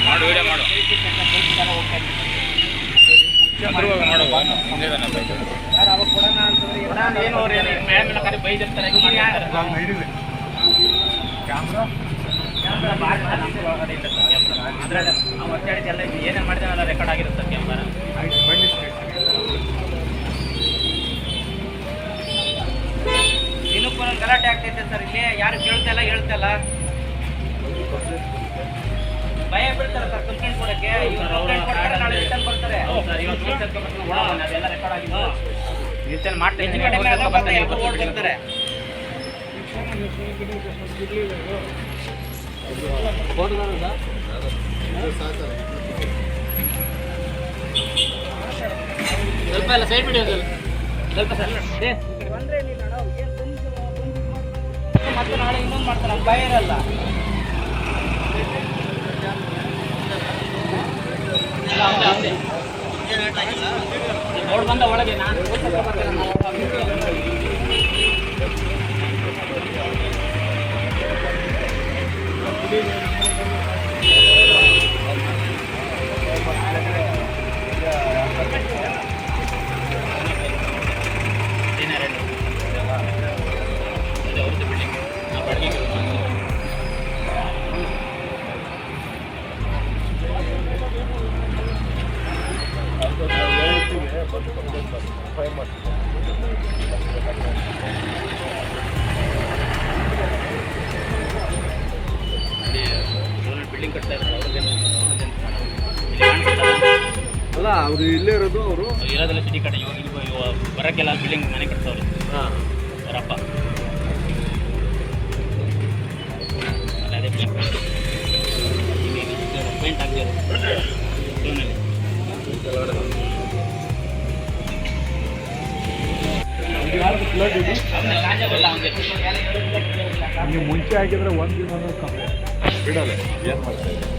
ಮಾಡು ವಿಡಿಯೋ ಮಾಡು ಏನೇನು ಮಾಡಿದ್ರೆ ರೆಕಾರ್ಡ್ ಆಗಿರುತ್ತೆ ಕ್ಯಾಮ್ರಾ. ದಿನಕ್ಕೂ ಗಲಾಟೆ ಆಗ್ತೈತೆ ಸರ್. ಇಲ್ಲಿ ಯಾರು ಕೇಳ್ತಾ ಇಲ್ಲ ಭಯ ಬೀಳ್ತಾರೆ ಸರ್ ಕಂಪ್ಲೇಂಟ್ ಕೊಡಕ್ಕೆ. ನಾಳೆ ರಿಟರ್ನ್ ಬರ್ತಾರೆ. ಅದೆಲ್ಲ ರೆಕಾರ್ಡ್ ಆಗಿದೆ. ರಿಟರ್ನ್ ಮಾಡ್ತಾರೆ. ಬರ್ತಾರೆ. ಸ್ವಲ್ಪ ಎಲ್ಲ ಸೈಡ್ ಬಿಡಿ ಸ್ವಲ್ಪ ಸರ್ ಮತ್ತೆ ನಾಳೆ ಇನ್ನೊಂದು ಮಾಡ್ತಾರೆ. ಭಯ ಇರಲ್ಲ. ನೋಡ್ ಬಂದ ಒಳಗೆ ನಾನು ಬಿಲ್ಡಿಂಗ್ ಕಟ್ತಾ ಇದ್ದಾರೆ. ಅಲ್ಲ ಅವರು ಇಲ್ಲೇ ಇರೋದು, ಅವರು ಇರೋದೆಲ್ಲ ಸಿಟಿ ಕಡೆ. ಇವಾಗ ಬರೋಕ್ಕೆಲ್ಲ ಬಿಲ್ಡಿಂಗ್ ಮನೆ ಕಟ್ತಾವ್ರಿ. ಹಾಂ ಅವರಪ್ಪ ಅದೇ ಪೇಂಟ್ ಆಗ್ತಿರೋದು ನೀವು ಮುಂಚೆ ಆಗಿದ್ರೆ ಒಂದು ದಿನ ಬಿಡಲ್ಲ. ಏನು ಮಾಡ್ತಾ ಇದ್ದೀವಿ